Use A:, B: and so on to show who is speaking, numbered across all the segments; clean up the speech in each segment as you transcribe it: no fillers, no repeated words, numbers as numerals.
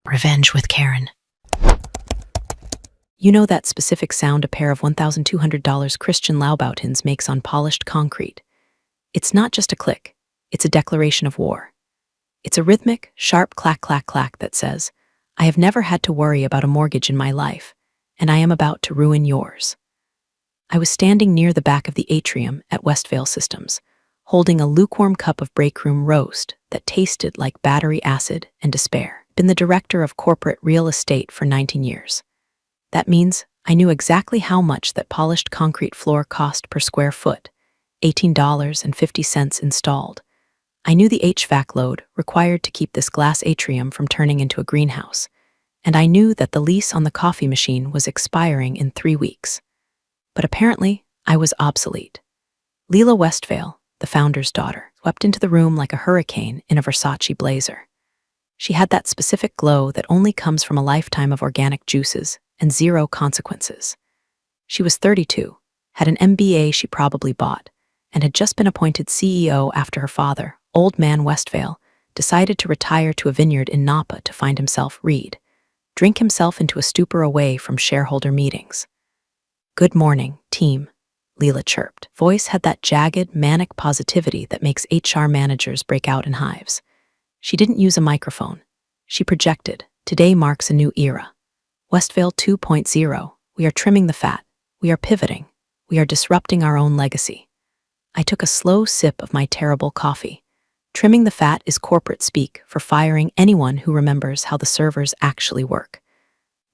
A: Revenge with Karen.
B: You know that specific sound a pair of $1,200 Christian Louboutins makes on polished concrete? It's not just a click, it's a declaration of war. It's a rhythmic, sharp clack, clack, clack that says, I have never had to worry about a mortgage in my life, and I am about to ruin yours. I was standing near the back of the atrium at Westvale Systems, holding a lukewarm cup of breakroom roast that tasted like battery acid and despair. Been the director of corporate real estate for 19 years. That means I knew exactly how much that polished concrete floor cost per square foot, $18.50 installed. I knew the HVAC load required to keep this glass atrium from turning into a greenhouse, and I knew that the lease on the coffee machine was expiring in 3 weeks. But apparently, I was obsolete. Leila Westvale, the founder's daughter, swept into the room like a hurricane in a Versace blazer. She had that specific glow that only comes from a lifetime of organic juices and zero consequences. She was 32, had an MBA she probably bought, and had just been appointed CEO after her father, Old Man Westvale, decided to retire to a vineyard in Napa to find himself drink himself into a stupor away from shareholder meetings. Good morning, team, Leila chirped. Voice had that jagged, manic positivity that makes HR managers break out in hives. She didn't use a microphone. She projected, today marks a new era. Westvale 2.0, we are trimming the fat, we are pivoting, we are disrupting our own legacy. I took a slow sip of my terrible coffee. Trimming the fat is corporate speak for firing anyone who remembers how the servers actually work.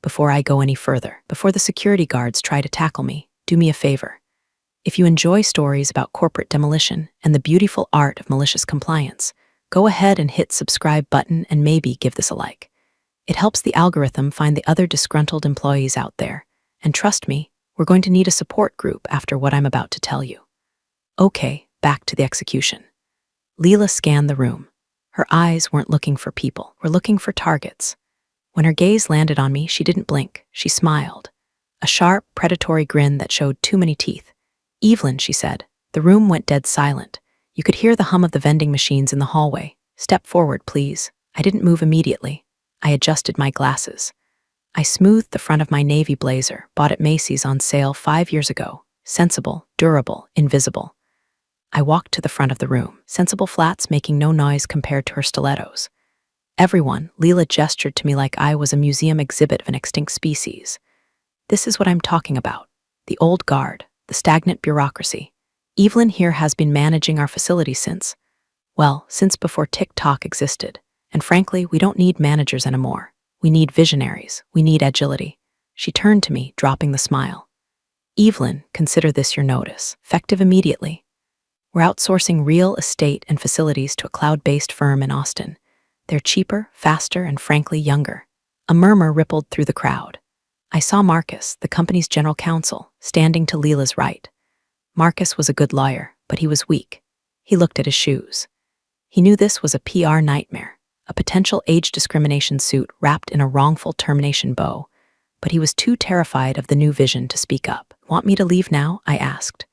B: Before I go any further, before the security guards try to tackle me, do me a favor. If you enjoy stories about corporate demolition and the beautiful art of malicious compliance, go ahead and hit subscribe button and maybe give this a like. It helps the algorithm find the other disgruntled employees out there. And trust me, we're going to need a support group after what I'm about to tell you. Okay, back to the execution. Leila scanned the room. Her eyes weren't looking for people, were looking for targets. When her gaze landed on me, she didn't blink. She smiled. A sharp, predatory grin that showed too many teeth. Evelyn, she said. The room went dead silent. You could hear the hum of the vending machines in the hallway. Step forward, please. I didn't move immediately. I adjusted my glasses. I smoothed the front of my navy blazer, bought at Macy's on sale 5 years ago. Sensible, durable, invisible. I walked to the front of the room, sensible flats making no noise compared to her stilettos. Everyone, Leila gestured to me like I was a museum exhibit of an extinct species. This is what I'm talking about. The old guard, the stagnant bureaucracy. Evelyn here has been managing our facility since before TikTok existed. And frankly, we don't need managers anymore. We need visionaries. We need agility. She turned to me, dropping the smile. Evelyn, consider this your notice. Effective immediately. We're outsourcing real estate and facilities to a cloud-based firm in Austin. They're cheaper, faster, and frankly younger. A murmur rippled through the crowd. I saw Marcus, the company's general counsel, standing to Leila's right. Marcus was a good lawyer, but he was weak. He looked at his shoes. He knew this was a PR nightmare, a potential age discrimination suit wrapped in a wrongful termination bow, but he was too terrified of the new vision to speak up. Want me to leave now? I asked.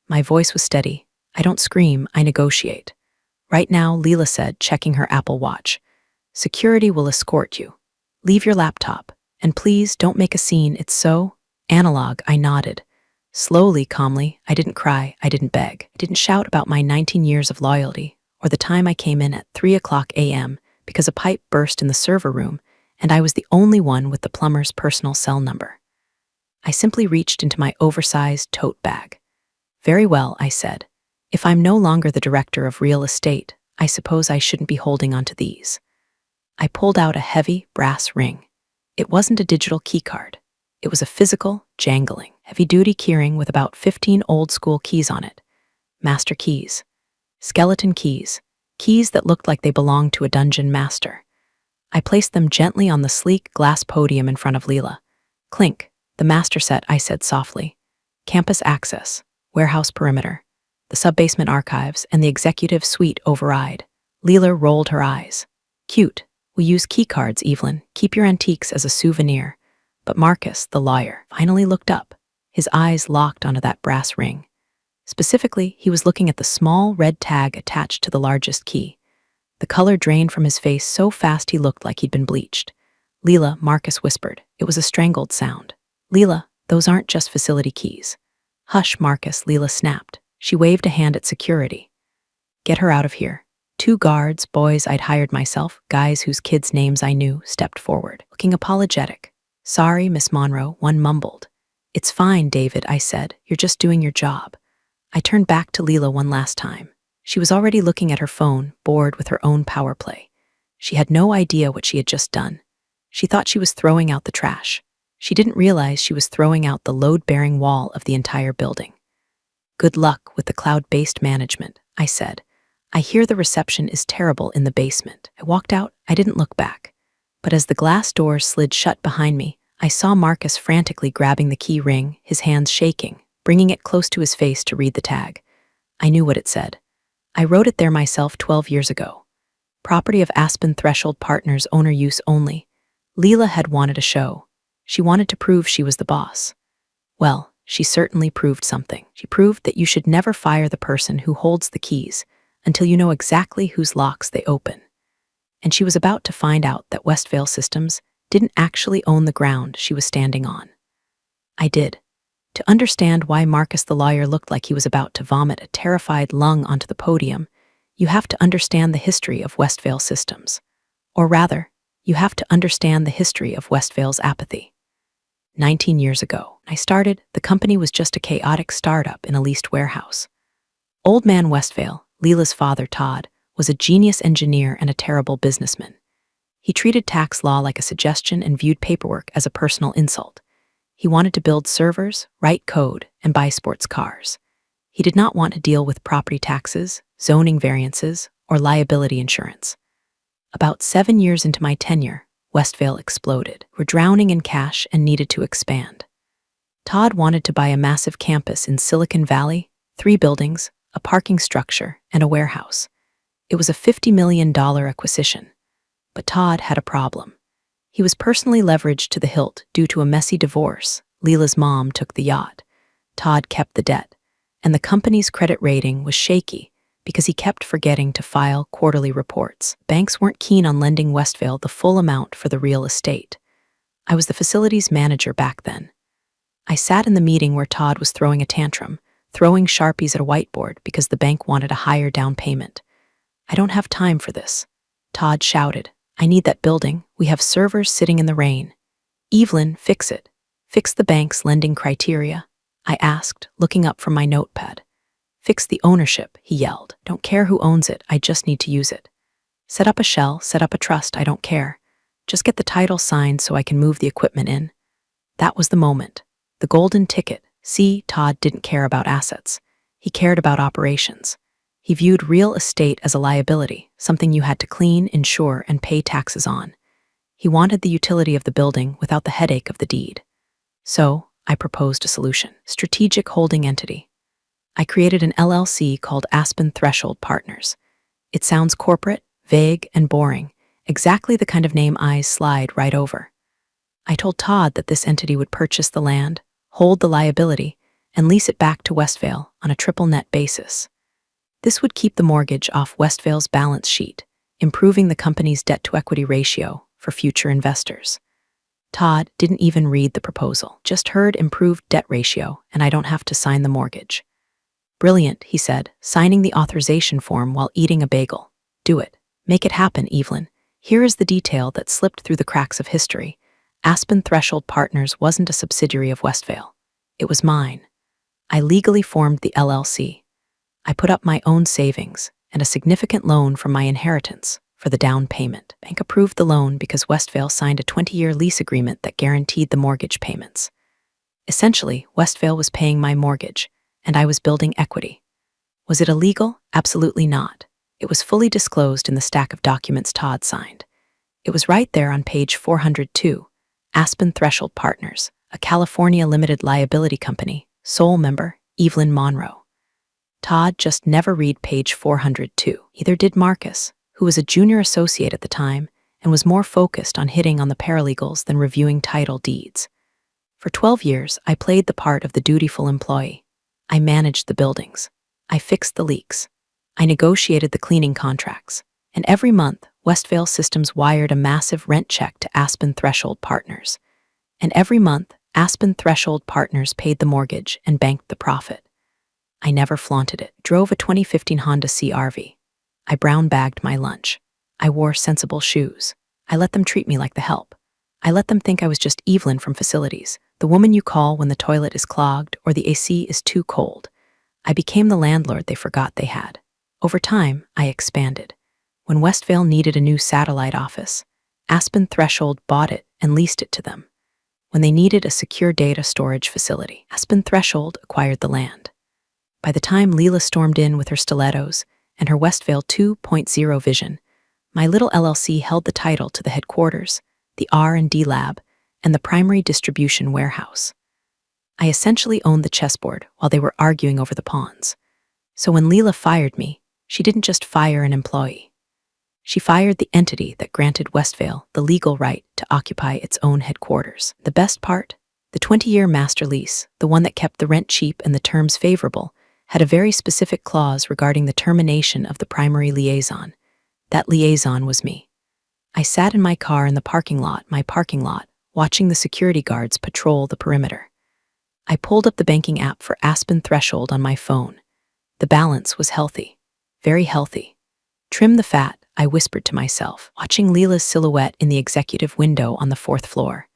B: My voice was steady. I don't scream, I negotiate. Right now, Leila said, checking her Apple Watch. Security will escort you. Leave your laptop. And please don't make a scene, it's so analog. I nodded. Slowly, calmly, I didn't cry, I didn't beg. I didn't shout about my 19 years of loyalty, or the time I came in at 3:00 a.m. because a pipe burst in the server room, and I was the only one with the plumber's personal cell number. I simply reached into my oversized tote bag. Very well, I said. If I'm no longer the director of real estate, I suppose I shouldn't be holding onto these. I pulled out a heavy brass ring. It wasn't a digital keycard. It was a physical, jangling, heavy-duty keyring with about 15 old-school keys on it. Master keys. Skeleton keys. Keys that looked like they belonged to a dungeon master. I placed them gently on the sleek glass podium in front of Leila. Clink. The master set, I said softly. Campus access. Warehouse perimeter. The sub-basement archives and the executive suite override. Leila rolled her eyes. Cute. We use keycards, Evelyn. Keep your antiques as a souvenir. But Marcus, the lawyer, finally looked up. His eyes locked onto that brass ring. Specifically, he was looking at the small red tag attached to the largest key. The color drained from his face so fast he looked like he'd been bleached. Leela, Marcus whispered. It was a strangled sound. Leela, those aren't just facility keys. Hush, Marcus, Leela snapped. She waved a hand at security. Get her out of here. Two guards, boys I'd hired myself, guys whose kids' names I knew, stepped forward, looking apologetic. Sorry, Miss Monroe, one mumbled. It's fine, David, I said. You're just doing your job. I turned back to Leela one last time. She was already looking at her phone, bored with her own power play. She had no idea what she had just done. She thought she was throwing out the trash. She didn't realize she was throwing out the load-bearing wall of the entire building. Good luck with the cloud-based management, I said. I hear the reception is terrible in the basement. I walked out. I didn't look back. But as the glass doors slid shut behind me, I saw Marcus frantically grabbing the key ring, his hands shaking, bringing it close to his face to read the tag. I knew what it said. I wrote it there myself 12 years ago. Property of Aspen Threshold Partners, owner use only. Leela had wanted a show. She wanted to prove she was the boss. Well, she certainly proved something. She proved that you should never fire the person who holds the keys until you know exactly whose locks they open. And she was about to find out that Westvale Systems didn't actually own the ground she was standing on. I did. To understand why Marcus the lawyer looked like he was about to vomit a terrified lung onto the podium, you have to understand the history of Westvale Systems. Or rather, you have to understand the history of Westvale's apathy. 19 years ago, I started, the company was just a chaotic startup in a leased warehouse. Old man Westvale, Leela's father Todd, was a genius engineer and a terrible businessman. He treated tax law like a suggestion and viewed paperwork as a personal insult. He wanted to build servers, write code, and buy sports cars. He did not want to deal with property taxes, zoning variances, or liability insurance. About 7 years into my tenure, Westvale exploded. We're drowning in cash and needed to expand. Todd wanted to buy a massive campus in Silicon Valley, 3 buildings, a parking structure, and a warehouse. It was a $50 million acquisition. But Todd had a problem. He was personally leveraged to the hilt due to a messy divorce. Leela's mom took the yacht. Todd kept the debt, and the company's credit rating was shaky because he kept forgetting to file quarterly reports. Banks weren't keen on lending Westvale the full amount for the real estate. I was the facilities manager back then. I sat in the meeting where Todd was throwing a tantrum, throwing Sharpies at a whiteboard because the bank wanted a higher down payment. I don't have time for this. Todd shouted, I need that building. We have servers sitting in the rain. Evelyn, fix it. Fix the bank's lending criteria, I asked, looking up from my notepad. Fix the ownership, he yelled. Don't care who owns it, I just need to use it. Set up a shell, set up a trust, I don't care. Just get the title signed so I can move the equipment in. That was the moment. The golden ticket. See, Todd didn't care about assets. He cared about operations. He viewed real estate as a liability, something you had to clean, insure, and pay taxes on. He wanted the utility of the building without the headache of the deed. So, I proposed a solution. Strategic holding entity. I created an LLC called Aspen Threshold Partners. It sounds corporate, vague, and boring, exactly the kind of name eyes slide right over. I told Todd that this entity would purchase the land, hold the liability, and lease it back to Westvale on a triple net basis. This would keep the mortgage off Westvale's balance sheet, improving the company's debt-to-equity ratio for future investors. Todd didn't even read the proposal, just heard improved debt ratio, and I don't have to sign the mortgage. Brilliant, he said, signing the authorization form while eating a bagel. Do it. Make it happen, Evelyn. Here is the detail that slipped through the cracks of history. Aspen Threshold Partners wasn't a subsidiary of Westvale. It was mine. I legally formed the LLC. I put up my own savings and a significant loan from my inheritance for the down payment. Bank approved the loan because Westvale signed a 20-year lease agreement that guaranteed the mortgage payments. Essentially, Westvale was paying my mortgage, and I was building equity. Was it illegal? Absolutely not. It was fully disclosed in the stack of documents Todd signed. It was right there on page 402, Aspen Threshold Partners, a California limited liability company, sole member, Evelyn Monroe. Todd just never read page 402. Either did Marcus, who was a junior associate at the time and was more focused on hitting on the paralegals than reviewing title deeds. For 12 years, I played the part of the dutiful employee. I managed the buildings. I fixed the leaks. I negotiated the cleaning contracts. And every month, Westvale Systems wired a massive rent check to Aspen Threshold Partners. And every month, Aspen Threshold Partners paid the mortgage and banked the profit. I never flaunted it. Drove a 2015 Honda CR-V. I brown-bagged my lunch. I wore sensible shoes. I let them treat me like the help. I let them think I was just Evelyn from facilities, the woman you call when the toilet is clogged or the AC is too cold. I became the landlord they forgot they had. Over time, I expanded. When Westvale needed a new satellite office, Aspen Threshold bought it and leased it to them. When they needed a secure data storage facility, Aspen Threshold acquired the land. By the time Leela stormed in with her stilettos and her Westvale 2.0 vision, my little LLC held the title to the headquarters, the R&D lab, and the primary distribution warehouse. I essentially owned the chessboard while they were arguing over the pawns. So when Leela fired me, she didn't just fire an employee. She fired the entity that granted Westvale the legal right to occupy its own headquarters. The best part? The 20-year master lease, the one that kept the rent cheap and the terms favorable, had a very specific clause regarding the termination of the primary liaison. That liaison was me. I sat in my car in the parking lot, watching the security guards patrol the perimeter. I pulled up the banking app for Aspen Threshold on my phone. The balance was healthy, very healthy. Trim the fat, I whispered to myself, watching Leela's silhouette in the executive window on the 4th floor.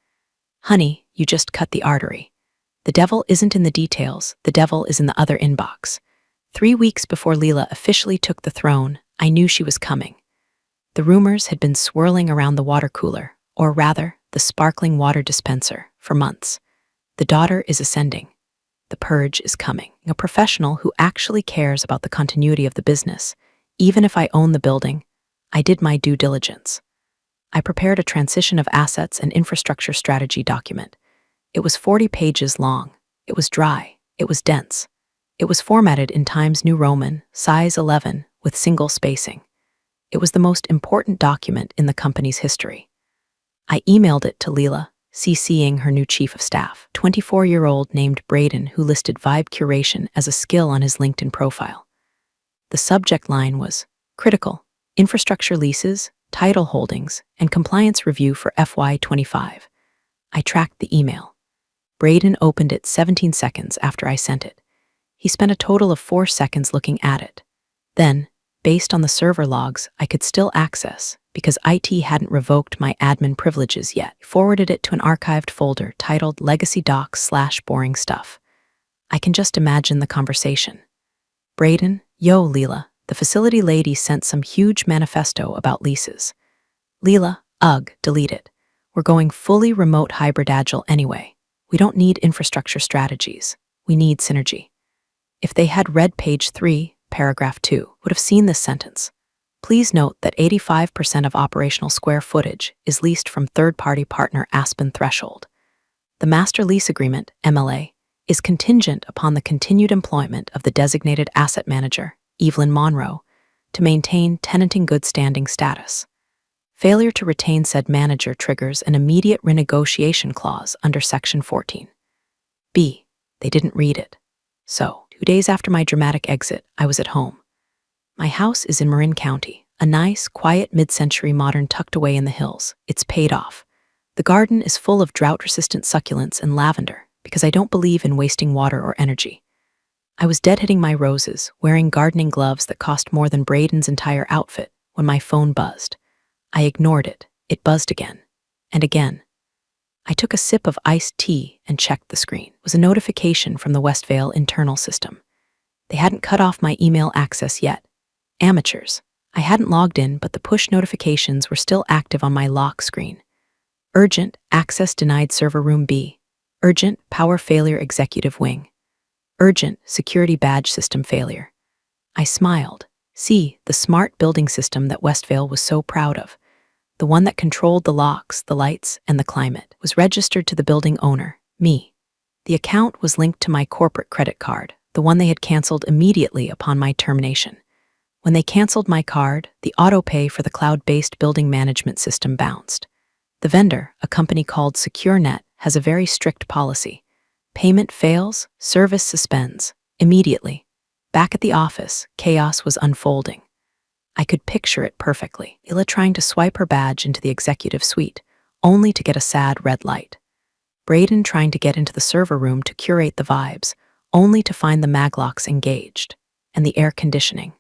B: Honey, you just cut the artery. The devil isn't in the details, the devil is in the other inbox. 3 weeks before Leela officially took the throne, I knew she was coming. The rumors had been swirling around the water cooler, or rather, the sparkling water dispenser, for months. The daughter is ascending. The purge is coming. A professional who actually cares about the continuity of the business. Even if I own the building, I did my due diligence. I prepared a transition of assets and infrastructure strategy document. It was 40 pages long. It was dry. It was dense. It was formatted in Times New Roman, size 11, with single spacing. It was the most important document in the company's history. I emailed it to Leela, CCing her new chief of staff, 24-year-old named Braden, who listed vibe curation as a skill on his LinkedIn profile. The subject line was critical, infrastructure leases, title holdings, and compliance review for FY25. I tracked the email. Braden opened it 17 seconds after I sent it. He spent a total of 4 seconds looking at it. Then, based on the server logs I could still access, because IT hadn't revoked my admin privileges yet, forwarded it to an archived folder titled Legacy Docs/Boring Stuff. I can just imagine the conversation. Braden, yo, Leela, the facility lady sent some huge manifesto about leases. Leela, ugh, delete it. We're going fully remote hybrid agile anyway. We don't need infrastructure strategies. We need synergy. If they had read page 3, paragraph 2, would have seen this sentence. Please note that 85% of operational square footage is leased from third-party partner Aspen Threshold. The Master Lease Agreement, MLA, is contingent upon the continued employment of the designated asset manager, Evelyn Monroe, to maintain tenanting good standing status. Failure to retain said manager triggers an immediate renegotiation clause under Section 14. B. They didn't read it. So, 2 days after my dramatic exit, I was at home. My house is in Marin County, a nice, quiet mid-century modern tucked away in the hills. It's paid off. The garden is full of drought-resistant succulents and lavender because I don't believe in wasting water or energy. I was deadheading my roses, wearing gardening gloves that cost more than Braden's entire outfit, when my phone buzzed. I ignored it. It buzzed again. And again. I took a sip of iced tea and checked the screen. It was a notification from the Westvale internal system. They hadn't cut off my email access yet. Amateurs. I hadn't logged in, but the push notifications were still active on my lock screen. Urgent, access denied server room B. Urgent, power failure executive wing. Urgent, security badge system failure. I smiled. See, the smart building system that Westvale was so proud of. The one that controlled the locks, the lights, and the climate, was registered to the building owner, me. The account was linked to my corporate credit card, the one they had canceled immediately upon my termination. When they canceled my card, the auto-pay for the cloud-based building management system bounced. The vendor, a company called SecureNet, has a very strict policy. Payment fails, service suspends, immediately. Back at the office, chaos was unfolding. I could picture it perfectly. Leela trying to swipe her badge into the executive suite, only to get a sad red light. Braden trying to get into the server room to curate the vibes, only to find the maglocks engaged. And the air conditioning.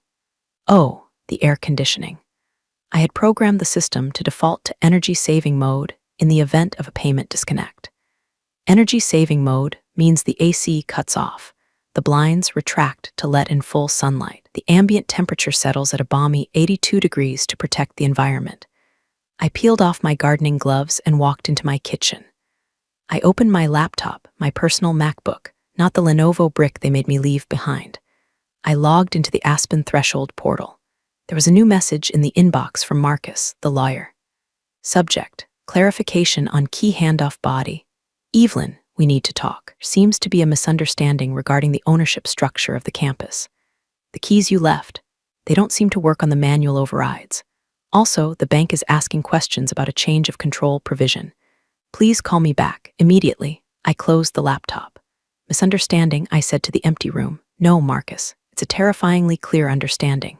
B: Oh, the air conditioning. I had programmed the system to default to energy-saving mode in the event of a payment disconnect. Energy-saving mode means the AC cuts off. The blinds retract to let in full sunlight. The ambient temperature settles at a balmy 82 degrees to protect the environment. I peeled off my gardening gloves and walked into my kitchen. I opened my laptop, my personal MacBook, not the Lenovo brick they made me leave behind. I logged into the Aspen Threshold portal. There was a new message in the inbox from Marcus, the lawyer. Subject: clarification on key handoff body. Evelyn, we need to talk. Seems to be a misunderstanding regarding the ownership structure of the campus. The keys you left, they don't seem to work on the manual overrides. Also, the bank is asking questions about a change of control provision. Please call me back immediately. I closed the laptop. Misunderstanding, I said to the empty room. No, Marcus, it's a terrifyingly clear understanding.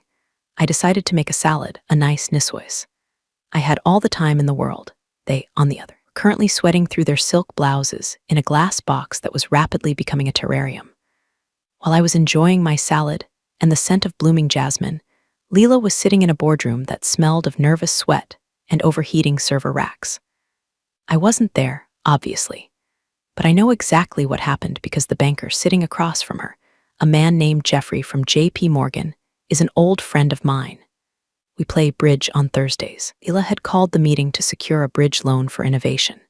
B: I decided to make a salad, a nice niswas. I had all the time in the world. They, on the other, were currently sweating through their silk blouses in a glass box that was rapidly becoming a terrarium. While I was enjoying my salad and the scent of blooming jasmine, Leela was sitting in a boardroom that smelled of nervous sweat and overheating server racks. I wasn't there, obviously, but I know exactly what happened because the banker sitting across from her, a man named Jeffrey from J.P. Morgan, is an old friend of mine. We play bridge on Thursdays. Leela had called the meeting to secure a bridge loan for innovation.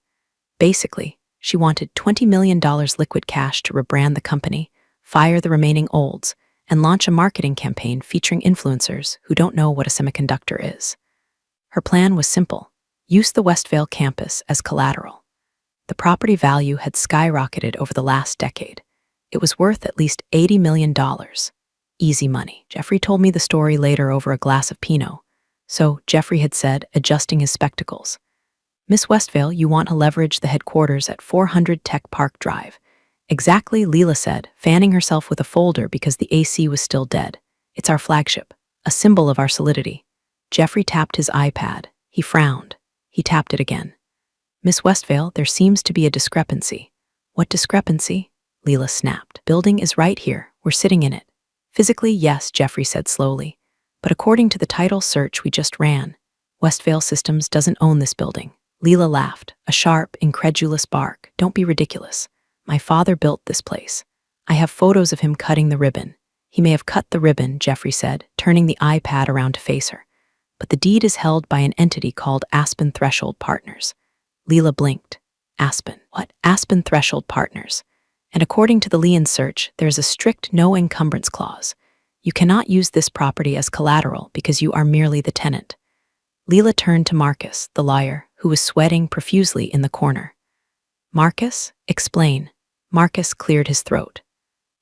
B: Basically, she wanted $20 million liquid cash to rebrand the company, fire the remaining olds, and launch a marketing campaign featuring influencers who don't know what a semiconductor is. Her plan was simple: use the Westvale campus as collateral. The property value had skyrocketed over the last decade. It was worth at least $80 million. Easy money. Jeffrey told me the story later over a glass of Pinot. So, Jeffrey had said, adjusting his spectacles, Miss Westvale, you want to leverage the headquarters at 400 Tech Park Drive. Exactly, Leela said, fanning herself with a folder because the AC was still dead. It's our flagship, a symbol of our solidity. Jeffrey tapped his iPad. He frowned. He tapped it again. Miss Westvale, there seems to be a discrepancy. What discrepancy? Leela snapped. Building is right here. We're sitting in it. Physically, yes, Jeffrey said slowly. But according to the title search we just ran, Westvale Systems doesn't own this building. Leela laughed, a sharp, incredulous bark. Don't be ridiculous. My father built this place. I have photos of him cutting the ribbon. He may have cut the ribbon, Jeffrey said, turning the iPad around to face her. But the deed is held by an entity called Aspen Threshold Partners. Leela blinked. Aspen. What? Aspen Threshold Partners. And according to the lien search, there is a strict no encumbrance clause. You cannot use this property as collateral because you are merely the tenant. Leela turned to Marcus, the lawyer, who was sweating profusely in the corner. Marcus, explain. Marcus cleared his throat.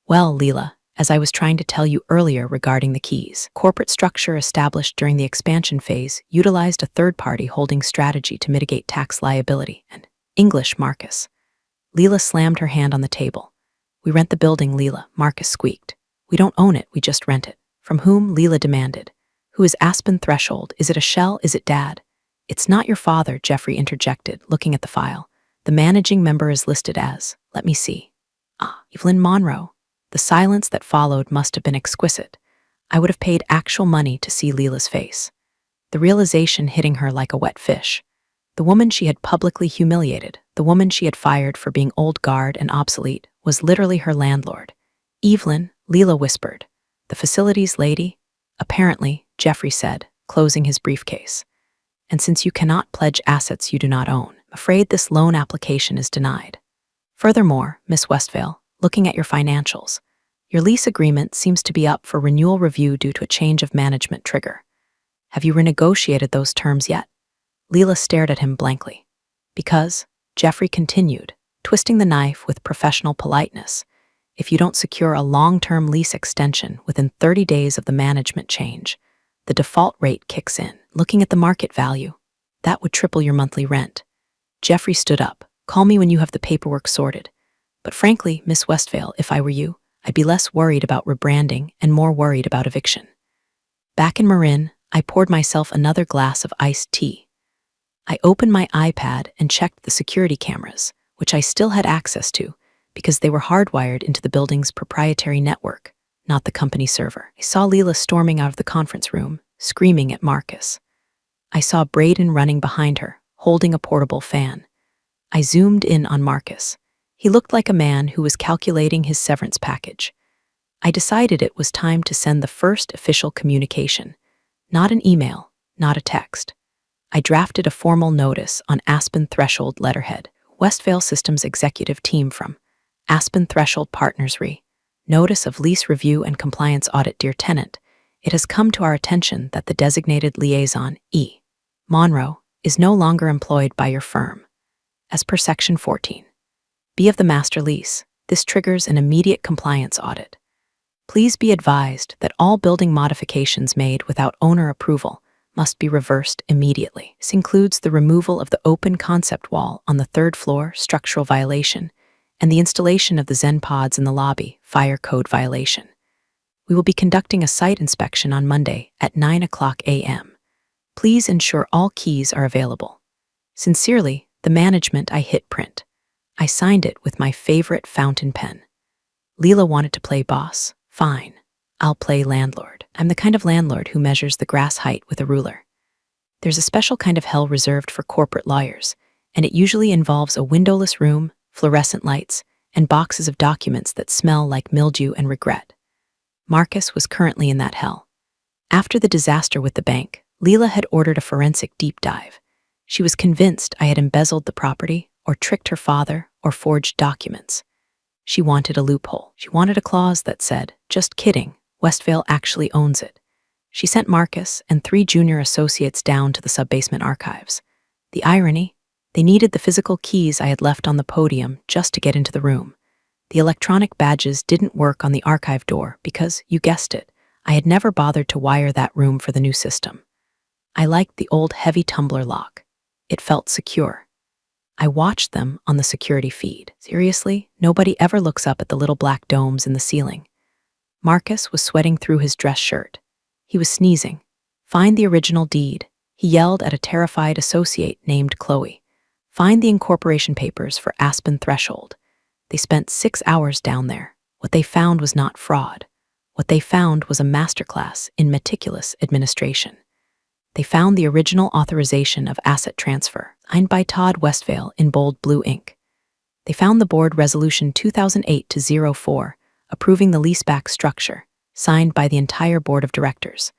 B: Well, Leela, as I was trying to tell you earlier regarding the keys, corporate structure established during the expansion phase utilized a third-party holding strategy to mitigate tax liability. And English, Marcus. Leela slammed her hand on the table. We rent the building, Leela, Marcus squeaked. We don't own it, we just rent it. From whom? Leela demanded. Who is Aspen Threshold? Is it a shell? Is it Dad? It's not your father, Jeffrey interjected, looking at the file. The managing member is listed as, let me see. Evelyn Monroe. The silence that followed must have been exquisite. I would have paid actual money to see Leela's face. The realization hitting her like a wet fish. The woman she had publicly humiliated, the woman she had fired for being old guard and obsolete, was literally her landlord. Evelyn, Leela whispered. The facilities lady? Apparently, Jeffrey said, closing his briefcase. And since you cannot pledge assets you do not own, I'm afraid this loan application is denied. Furthermore, Miss Westvale, looking at your financials, your lease agreement seems to be up for renewal review due to a change of management trigger. Have you renegotiated those terms yet? Leela stared at him blankly. Because, Jeffrey continued, twisting the knife with professional politeness, if you don't secure a long-term lease extension within 30 days of the management change, the default rate kicks in. Looking at the market value, that would triple your monthly rent. Jeffrey stood up. Call me when you have the paperwork sorted. But frankly, Miss Westvale, if I were you, I'd be less worried about rebranding and more worried about eviction. Back in Marin, I poured myself another glass of iced tea. I opened my iPad and checked the security cameras, which I still had access to, because they were hardwired into the building's proprietary network, not the company server. I saw Leela storming out of the conference room, screaming at Marcus. I saw Braden running behind her, holding a portable fan. I zoomed in on Marcus. He looked like a man who was calculating his severance package. I decided it was time to send the first official communication. Not an email, not a text. I drafted a formal notice on Aspen Threshold letterhead. Westvale Systems Executive Team from Aspen Threshold Partners Re. Notice of Lease Review and Compliance Audit. Dear Tenant, it has come to our attention that the designated liaison, E. Monroe, is no longer employed by your firm. As per Section 14b of the Master Lease, this triggers an immediate compliance audit. Please be advised that all building modifications made without owner approval must be reversed immediately. This includes the removal of the open concept wall on the third floor, structural violation, and the installation of the Zen pods in the lobby, fire code violation. We will be conducting a site inspection on Monday at 9:00 a.m. Please ensure all keys are available. Sincerely, the management. I hit print. I signed it with my favorite fountain pen. Leela wanted to play boss. Fine. I'll play landlord. I'm the kind of landlord who measures the grass height with a ruler. There's a special kind of hell reserved for corporate lawyers, and it usually involves a windowless room, fluorescent lights, and boxes of documents that smell like mildew and regret. Marcus was currently in that hell. After the disaster with the bank, Leela had ordered a forensic deep dive. She was convinced I had embezzled the property, or tricked her father, or forged documents. She wanted a loophole. She wanted a clause that said, "Just kidding, Westvale actually owns it." She sent Marcus and 3 junior associates down to the sub-basement archives. The irony? They needed the physical keys I had left on the podium just to get into the room. The electronic badges didn't work on the archive door because, you guessed it, I had never bothered to wire that room for the new system. I liked the old heavy tumbler lock. It felt secure. I watched them on the security feed. Seriously, nobody ever looks up at the little black domes in the ceiling. Marcus was sweating through his dress shirt. He was sneezing. "Find the original deed," he yelled at a terrified associate named Chloe. "Find the incorporation papers for Aspen Threshold." They spent 6 hours down there. What they found was not fraud. What they found was a masterclass in meticulous administration. They found the original authorization of asset transfer, signed by Todd Westvale in bold blue ink. They found the board resolution 2008-04, approving the leaseback structure, signed by the entire board of directors.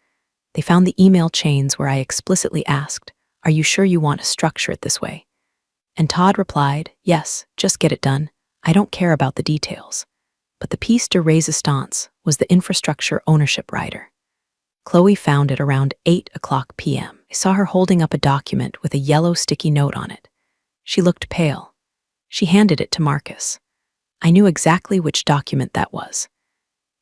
B: They found the email chains where I explicitly asked, "Are you sure you want to structure it this way?" And Todd replied, "Yes, just get it done. I don't care about the details." But the piece de resistance was the infrastructure ownership rider. Chloe found it around 8:00 p.m. I saw her holding up a document with a yellow sticky note on it. She looked pale. She handed it to Marcus. I knew exactly which document that was.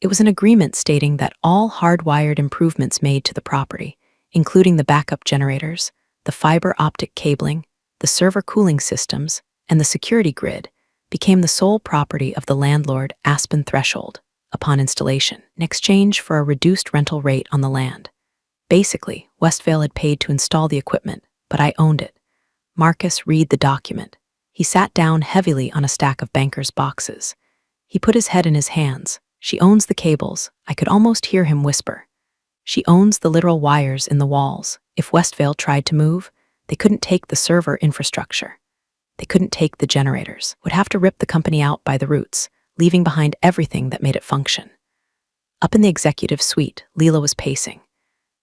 B: It was an agreement stating that all hardwired improvements made to the property, including the backup generators, the fiber optic cabling, the server cooling systems, and the security grid, became the sole property of the landlord, Aspen Threshold, upon installation, in exchange for a reduced rental rate on the land. Basically, Westvale had paid to install the equipment, but I owned it. Marcus read the document. He sat down heavily on a stack of banker's boxes. He put his head in his hands. "She owns the cables." I could almost hear him whisper. "She owns the literal wires in the walls. If Westvale tried to move, they couldn't take the server infrastructure. They couldn't take the generators. Would have to rip the company out by the roots, leaving behind everything that made it function." Up in the executive suite, Leela was pacing.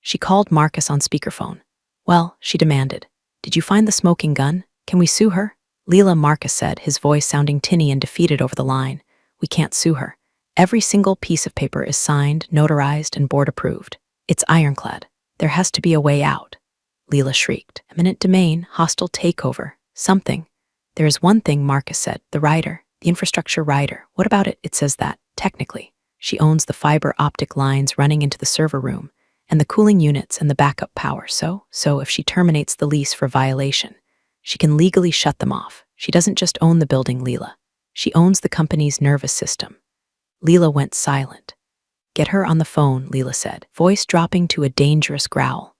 B: She called Marcus on speakerphone. "Well," she demanded, "did you find the smoking gun? Can we sue her?" "Leela," Marcus said, his voice sounding tinny and defeated over the line, "we can't sue her. Every single piece of paper is signed, notarized, and board approved. It's ironclad. There has to be a way out." Leela shrieked. "Eminent domain, hostile takeover, something." "There is one thing," Marcus said, "the rider, the infrastructure rider. What about it?" "It says that, technically, she owns the fiber optic lines running into the server room, and the cooling units and the backup power. So if she terminates the lease for violation, she can legally shut them off. She doesn't just own the building, Leela. She owns the company's nervous system." Leela went silent. "Get her on the phone," Leela said, voice dropping to a dangerous growl.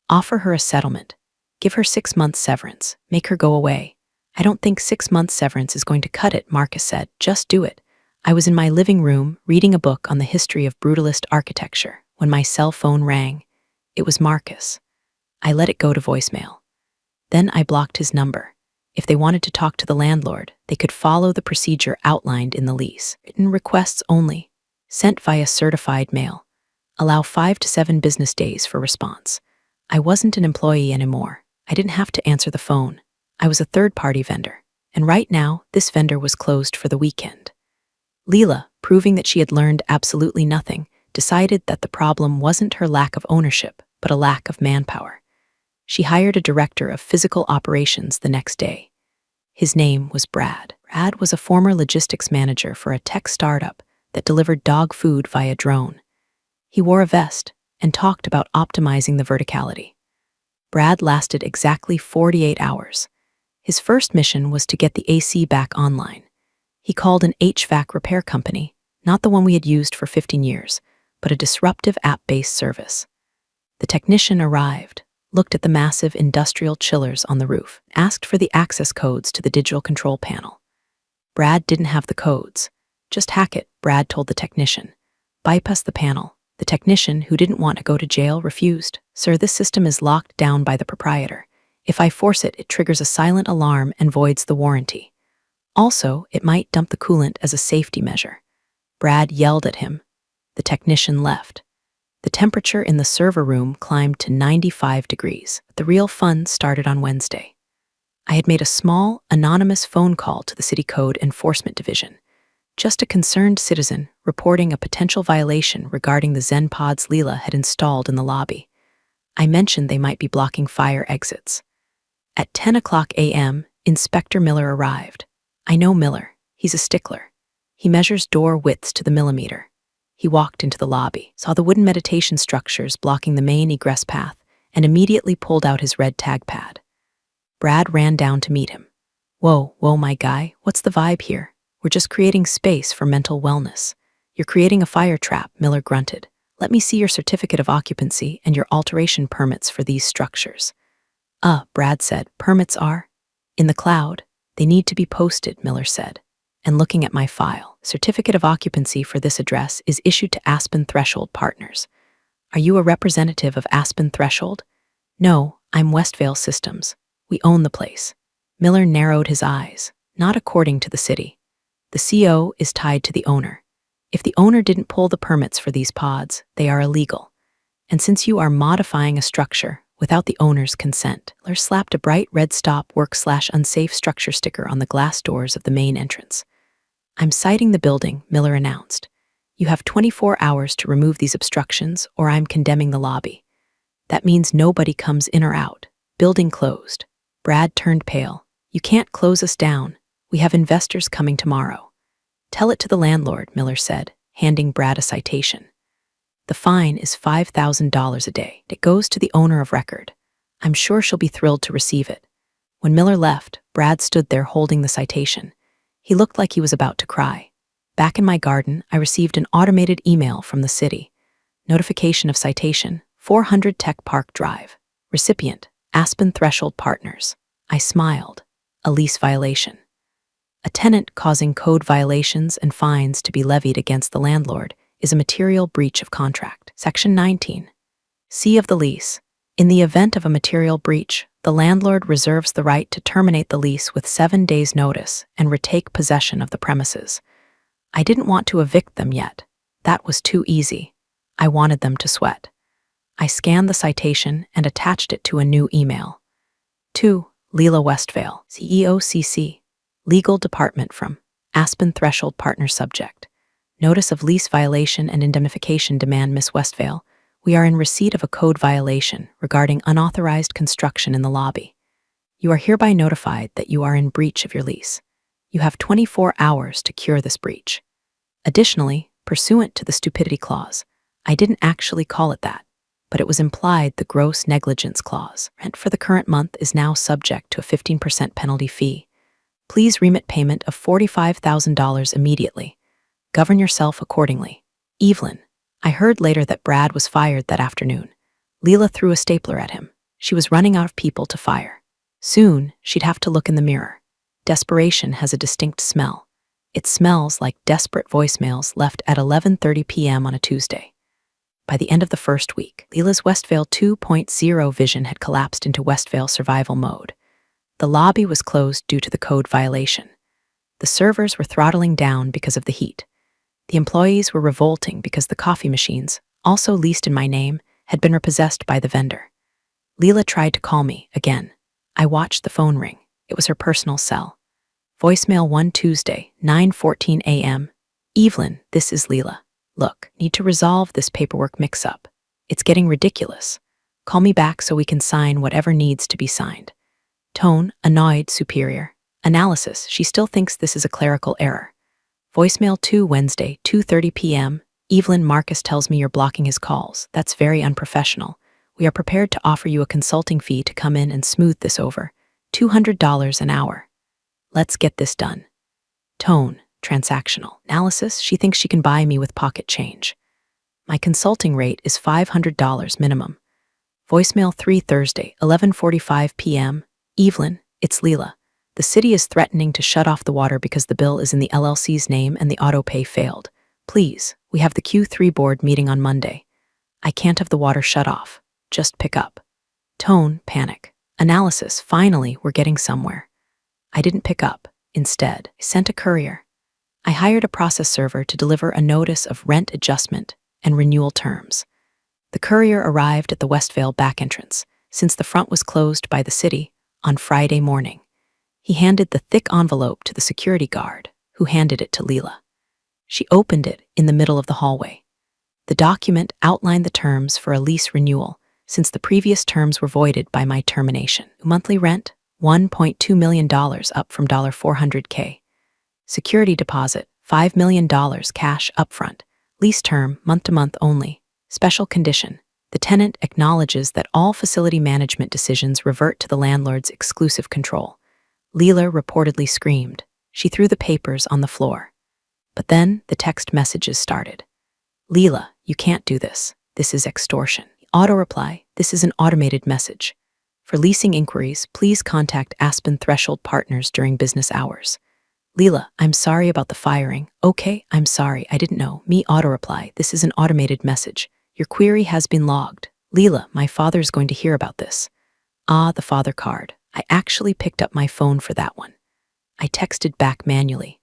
B: Offer her a settlement. Give her 6 months severance. Make her go away. I don't think 6 months severance is going to cut it, Marcus said. Just do it. I was in my living room reading a book on the history of brutalist architecture when my cell phone rang. It was Marcus. I let it go to voicemail. Then I blocked his number. If they wanted to talk to the landlord, they could follow the procedure outlined in the lease. Written requests only. Sent via certified mail. Allow 5 to 7 business days for response. I wasn't an employee anymore. I didn't have to answer the phone. I was a third-party vendor. And right now, this vendor was closed for the weekend. Leela, proving that she had learned absolutely nothing, decided that the problem wasn't her lack of ownership, but a lack of manpower. She hired a director of physical operations the next day. His name was Brad. Brad was a former logistics manager for a tech startup that delivered dog food via drone. He wore a vest and talked about optimizing the verticality. Brad lasted exactly 48 hours. His first mission was to get the AC back online. He called an HVAC repair company, not the one we had used for 15 years, but a disruptive app-based service. The technician arrived, looked at the massive industrial chillers on the roof, asked for the access codes to the digital control panel. Brad didn't have the codes. Just hack it, Brad told the technician. Bypass the panel. The technician, who didn't want to go to jail, refused. Sir, this system is locked down by the proprietor. If I force it, it triggers a silent alarm and voids the warranty. Also, it might dump the coolant as a safety measure. Brad yelled at him. The technician left. The temperature in the server room climbed to 95 degrees. The real fun started on Wednesday. I had made a small, anonymous phone call to the City Code Enforcement Division. Just a concerned citizen reporting a potential violation regarding the Zen pods Leela had installed in the lobby. I mentioned they might be blocking fire exits. At 10:00 a.m., Inspector Miller arrived. I know Miller. He's a stickler. He measures door widths to the millimeter. He walked into the lobby, saw the wooden meditation structures blocking the main egress path, and immediately pulled out his red tag pad. Brad ran down to meet him. Whoa, my guy, what's the vibe here? We're just creating space for mental wellness. You're creating a fire trap, Miller grunted. Let me see your certificate of occupancy and your alteration permits for these structures. Brad said, permits are in the cloud. They need to be posted, Miller said. And looking at my file, certificate of occupancy for this address is issued to Aspen Threshold Partners. Are you a representative of Aspen Threshold? No, I'm Westvale Systems. We own the place. Miller narrowed his eyes. Not according to the city. The CO is tied to the owner. If the owner didn't pull the permits for these pods, they are illegal. And since you are modifying a structure without the owner's consent, Miller slapped a bright red stop work/unsafe structure sticker on the glass doors of the main entrance. I'm citing the building, Miller announced. You have 24 hours to remove these obstructions or I'm condemning the lobby. That means nobody comes in or out. Building closed. Brad turned pale. You can't close us down. We have investors coming tomorrow. Tell it to the landlord, Miller said, handing Brad a citation. The fine is $5,000 a day. It goes to the owner of record. I'm sure she'll be thrilled to receive it. When Miller left, Brad stood there holding the citation. He looked like he was about to cry. Back in my garden, I received an automated email from the city. Notification of citation, 400 Tech Park Drive. Recipient, Aspen Threshold Partners. I smiled. A lease violation. A tenant causing code violations and fines to be levied against the landlord is a material breach of contract. Section 19. C of the lease. In the event of a material breach, the landlord reserves the right to terminate the lease with 7 days' notice and retake possession of the premises. I didn't want to evict them yet. That was too easy. I wanted them to sweat. I scanned the citation and attached it to a new email. To Leela Westvale, CEO CC, Legal Department from Aspen Threshold Partner Subject. Notice of lease violation and indemnification demand, Miss Westvale. We are in receipt of a code violation regarding unauthorized construction in the lobby. You are hereby notified that you are in breach of your lease. You have 24 hours to cure this breach. Additionally, pursuant to the stupidity clause, I didn't actually call it that, but it was implied the gross negligence clause. Rent for the current month is now subject to a 15% penalty fee. Please remit payment of $45,000 immediately. Govern yourself accordingly. Evelyn. I heard later that Brad was fired that afternoon. Leela threw a stapler at him. She was running out of people to fire. Soon, she'd have to look in the mirror. Desperation has a distinct smell. It smells like desperate voicemails left at 11:30 p.m. on a Tuesday. By the end of the first week, Leela's Westvale 2.0 vision had collapsed into Westvale survival mode. The lobby was closed due to the code violation. The servers were throttling down because of the heat. The employees were revolting because the coffee machines, also leased in my name, had been repossessed by the vendor. Leela tried to call me again. I watched the phone ring. It was her personal cell. Voicemail 1 Tuesday, 9:14 a.m. Evelyn, this is Leela. Look, need to resolve this paperwork mix-up. It's getting ridiculous. Call me back so we can sign whatever needs to be signed. Tone, annoyed, superior. Analysis, she still thinks this is a clerical error. Voicemail 2 Wednesday, 2:30 p.m. Evelyn, Marcus tells me you're blocking his calls. That's very unprofessional. We are prepared to offer you a consulting fee to come in and smooth this over. $200 an hour. Let's get this done. Tone, transactional. Analysis, she thinks she can buy me with pocket change. My consulting rate is $500 minimum. Voicemail 3 Thursday, 11:45 p.m. Evelyn, it's Leela. The city is threatening to shut off the water because the bill is in the LLC's name and the auto-pay failed. Please, we have the Q3 board meeting on Monday. I can't have the water shut off. Just pick up. Tone, panic. Analysis, finally, we're getting somewhere. I didn't pick up. Instead, I sent a courier. I hired a process server to deliver a notice of rent adjustment and renewal terms. The courier arrived at the Westvale back entrance, since the front was closed by the city, on Friday morning. He handed the thick envelope to the security guard, who handed it to Leela. She opened it in the middle of the hallway. The document outlined the terms for a lease renewal, since the previous terms were voided by my termination. Monthly rent, $1.2 million up from $400K. Security deposit, $5 million cash upfront. Lease term, month-to-month only. Special condition. The tenant acknowledges that all facility management decisions revert to the landlord's exclusive control. Leela reportedly screamed. She threw the papers on the floor. But then the text messages started. Leela, you can't do this. This is extortion. Auto reply, this is an automated message. For leasing inquiries, please contact Aspen Threshold Partners during business hours. Leela, I'm sorry about the firing. Okay, I'm sorry, I didn't know. Me auto reply, this is an automated message. Your query has been logged. Leela, my father's going to hear about this. Ah, the father card. I actually picked up my phone for that one. I texted back manually.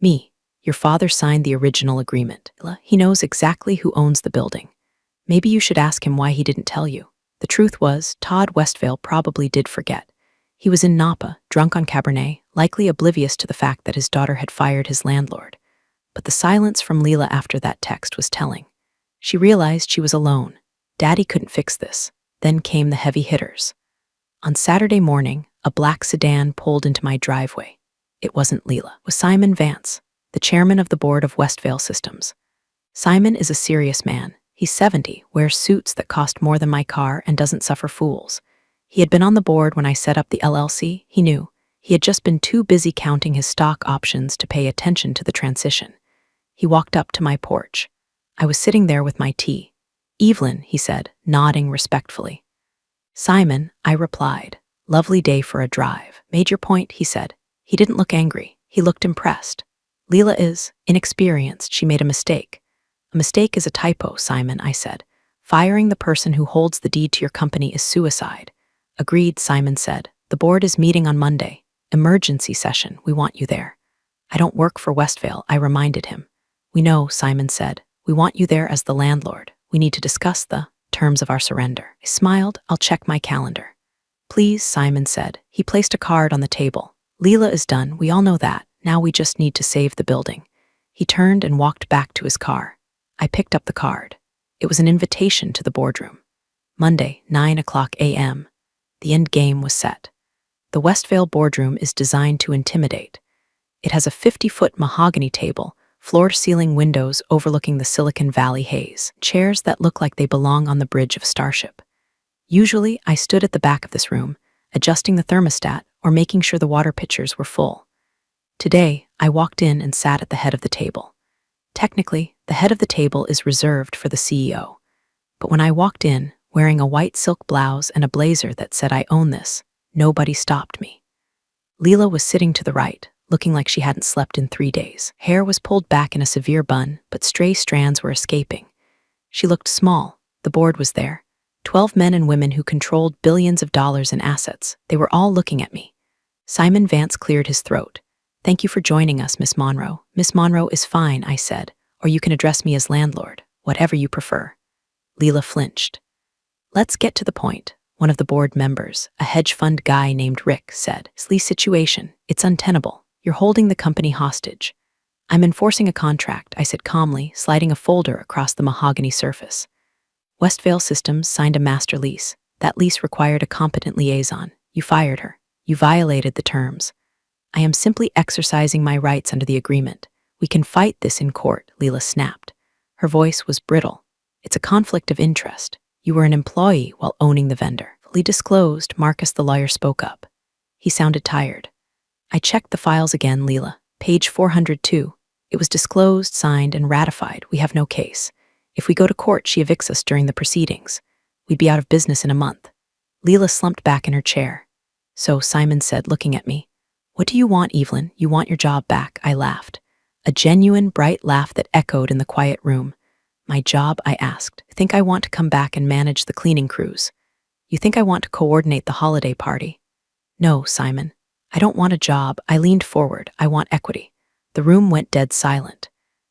B: Me, your father signed the original agreement. He knows exactly who owns the building. Maybe you should ask him why he didn't tell you. The truth was, Todd Westvale probably did forget. He was in Napa, drunk on Cabernet, likely oblivious to the fact that his daughter had fired his landlord. But the silence from Leela after that text was telling. She realized she was alone. Daddy couldn't fix this. Then came the heavy hitters. On Saturday morning, a black sedan pulled into my driveway. It wasn't Leela. It was Simon Vance, the chairman of the board of Westvale Systems. Simon is a serious man. He's 70, wears suits that cost more than my car, and doesn't suffer fools. He had been on the board when I set up the LLC, he knew. He had just been too busy counting his stock options to pay attention to the transition. He walked up to my porch. I was sitting there with my tea. Evelyn, he said, nodding respectfully. Simon, I replied. Lovely day for a drive. Made your point, he said. He didn't look angry. He looked impressed. Leela is inexperienced. She made a mistake. A mistake is a typo, Simon, I said. Firing the person who holds the deed to your company is suicide. Agreed, Simon said. The board is meeting on Monday. Emergency session. We want you there. I don't work for Westvale, I reminded him. We know, Simon said. We want you there as the landlord. We need to discuss the terms of our surrender. I smiled. I'll check my calendar. Please, Simon said. He placed a card on the table. Leela is done. We all know that. Now we just need to save the building. He turned and walked back to his car. I picked up the card. It was an invitation to the boardroom. Monday, 9:00 a.m. The end game was set. The Westvale boardroom is designed to intimidate. It has a 50-foot mahogany table, floor-to-ceiling windows overlooking the Silicon Valley haze, chairs that look like they belong on the bridge of a starship. Usually, I stood at the back of this room, adjusting the thermostat or making sure the water pitchers were full. Today, I walked in and sat at the head of the table. Technically, the head of the table is reserved for the CEO. But when I walked in, wearing a white silk blouse and a blazer that said I own this. Nobody stopped me. Leela was sitting to the right, looking like she hadn't slept in 3 days. Hair was pulled back in a severe bun, but stray strands were escaping. She looked small. The board was there. 12 men and women who controlled billions of dollars in assets. They were all looking at me. Simon Vance cleared his throat. "Thank you for joining us, Miss Monroe." "Miss Monroe is fine," I said, "or you can address me as landlord, whatever you prefer." Leela flinched. "Let's get to the point," one of the board members, a hedge fund guy named Rick, said. "This lease situation, it's untenable. You're holding the company hostage." "I'm enforcing a contract," I said calmly, sliding a folder across the mahogany surface. "Westvale Systems signed a master lease. That lease required a competent liaison. You fired her. You violated the terms." "I am simply exercising my rights under the agreement. We can fight this in court," Leela snapped. Her voice was brittle. "It's a conflict of interest. You were an employee while owning the vendor." "Fully disclosed," Marcus the lawyer spoke up. He sounded tired. "I checked the files again, Leela. Page 402. It was disclosed, signed, and ratified. We have no case. If we go to court, she evicts us during the proceedings. We'd be out of business in a month." Leela slumped back in her chair. "So," Simon said, looking at me. "What do you want, Evelyn? You want your job back?" I laughed. A genuine, bright laugh that echoed in the quiet room. "My job?" I asked. "I think I want to come back and manage the cleaning crews." "You think I want to coordinate the holiday party?" "No, Simon. I don't want a job." I leaned forward. "I want equity." The room went dead silent.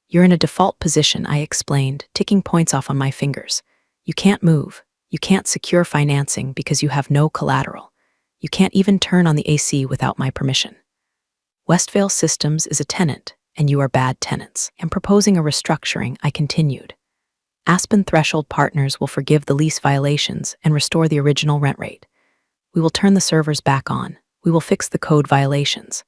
B: "You're in a default position," I explained, ticking points off on my fingers. "You can't move. You can't secure financing because you have no collateral. You can't even turn on the AC without my permission. Westvale Systems is a tenant, and you are bad tenants. I'm proposing a restructuring," I continued. "Aspen Threshold Partners will forgive the lease violations and restore the original rent rate. We will turn the servers back on. We will fix the code violations."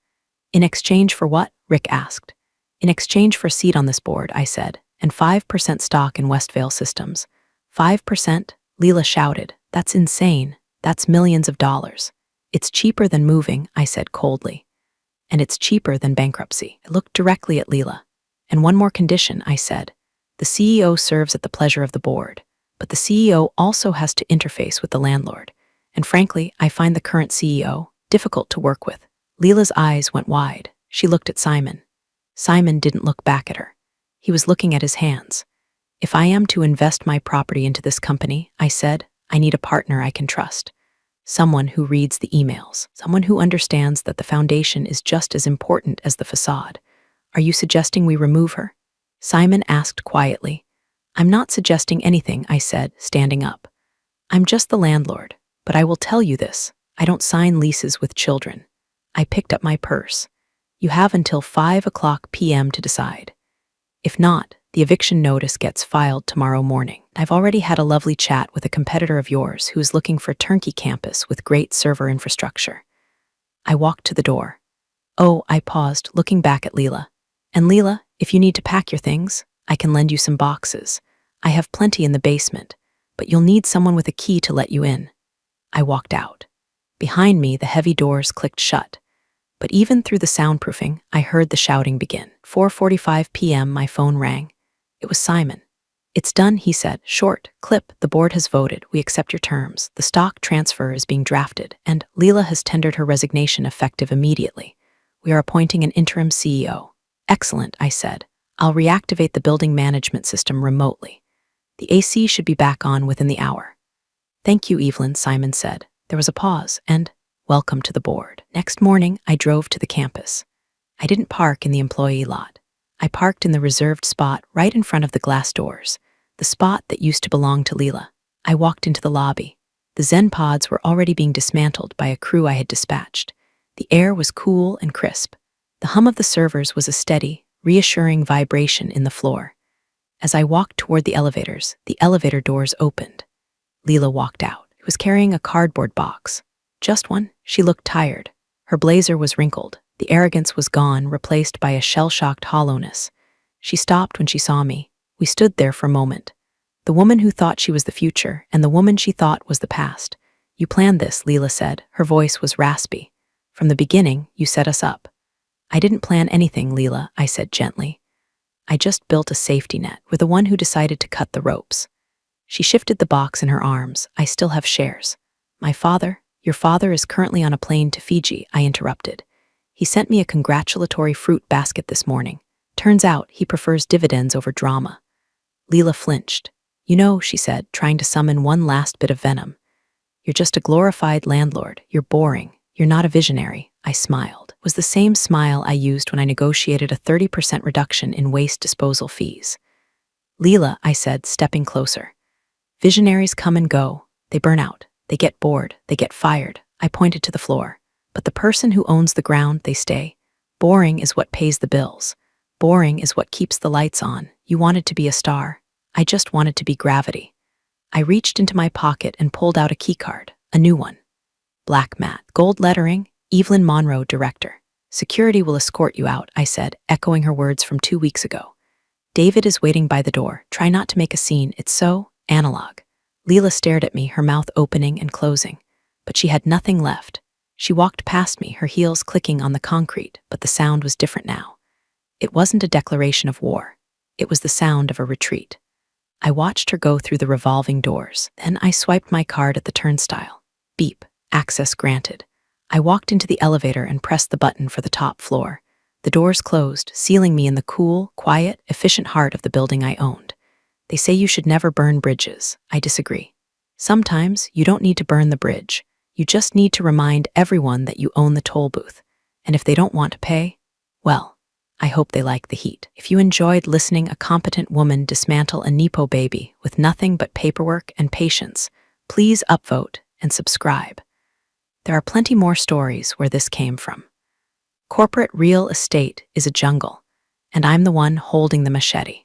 B: "In exchange for what?" Rick asked. "In exchange for a seat on this board," I said, "and 5% stock in Westvale Systems." 5%? Leela shouted. "That's insane. That's millions of dollars." "It's cheaper than moving," I said coldly. "And it's cheaper than bankruptcy." I looked directly at Leela. "And one more condition," I said. "The CEO serves at the pleasure of the board, but the CEO also has to interface with the landlord. And frankly, I find the current CEO difficult to work with." Leela's eyes went wide. She looked at Simon. Simon didn't look back at her. He was looking at his hands. "If I am to invest my property into this company," I said, "I need a partner I can trust. Someone who reads the emails. Someone who understands that the foundation is just as important as the facade." "Are you suggesting we remove her?" Simon asked quietly. "I'm not suggesting anything," I said, standing up. "I'm just the landlord, but I will tell you this. I don't sign leases with children." I picked up my purse. "You have until 5 p.m. to decide. If not, the eviction notice gets filed tomorrow morning. I've already had a lovely chat with a competitor of yours who is looking for a turnkey campus with great server infrastructure." I walked to the door. "Oh," I paused, looking back at Leela. "And Leela, if you need to pack your things, I can lend you some boxes. I have plenty in the basement, but you'll need someone with a key to let you in." I walked out. Behind me, the heavy doors clicked shut. But even through the soundproofing, I heard the shouting begin. 4:45 p.m. my phone rang. It was Simon. "It's done," he said. "Short, clip, the board has voted. We accept your terms. The stock transfer is being drafted, and Leela has tendered her resignation effective immediately. We are appointing an interim CEO." "Excellent," I said. "I'll reactivate the building management system remotely. The AC should be back on within the hour." "Thank you, Evelyn," Simon said. There was a pause, and welcome to the board. Next morning, I drove to the campus. I didn't park in the employee lot. I parked in the reserved spot right in front of the glass doors, the spot that used to belong to Leela. I walked into the lobby. The Zen pods were already being dismantled by a crew I had dispatched. The air was cool and crisp. The hum of the servers was a steady, reassuring vibration in the floor. As I walked toward the elevator doors opened. Leela walked out. She was carrying a cardboard box. Just one. She looked tired. Her blazer was wrinkled. The arrogance was gone, replaced by a shell-shocked hollowness. She stopped when she saw me. We stood there for a moment. The woman who thought she was the future, and the woman she thought was the past. "You planned this," Leela said. Her voice was raspy. "From the beginning, you set us up." "I didn't plan anything, Leela," I said gently. "I just built a safety net with the one who decided to cut the ropes." She shifted the box in her arms. I still have shares. Your father is currently on a plane to Fiji, I interrupted. He sent me a congratulatory fruit basket this morning. Turns out he prefers dividends over drama. Leela flinched. You know, she said, trying to summon one last bit of venom. You're just a glorified landlord. You're boring. You're not a visionary. I smiled. It was the same smile I used when I negotiated a 30% reduction in waste disposal fees. Leela, I said, stepping closer. Visionaries come and go. They burn out. They get bored. They get fired. I pointed to the floor. But the person who owns the ground, they stay. Boring is what pays the bills. Boring is what keeps the lights on. You wanted to be a star. I just wanted to be gravity. I reached into my pocket and pulled out a keycard, a new one. Black mat, gold lettering, Evelyn Monroe, director. Security will escort you out, I said, echoing her words from 2 weeks ago. David is waiting by the door. Try not to make a scene. It's so analog. Leela stared at me, her mouth opening and closing. But she had nothing left. She walked past me, her heels clicking on the concrete, but the sound was different now. It wasn't a declaration of war. It was the sound of a retreat. I watched her go through the revolving doors. Then I swiped my card at the turnstile. Beep. Access granted. I walked into the elevator and pressed the button for the top floor. The doors closed, sealing me in the cool, quiet, efficient heart of the building I owned. They say you should never burn bridges. I disagree. Sometimes you don't need to burn the bridge. You just need to remind everyone that you own the toll booth. And if they don't want to pay, well, I hope they like the heat. If you enjoyed listening a competent woman dismantle a Nepo baby with nothing but paperwork and patience, please upvote and subscribe. There are plenty more stories where this came from. Corporate real estate is a jungle, and I'm the one holding the machete.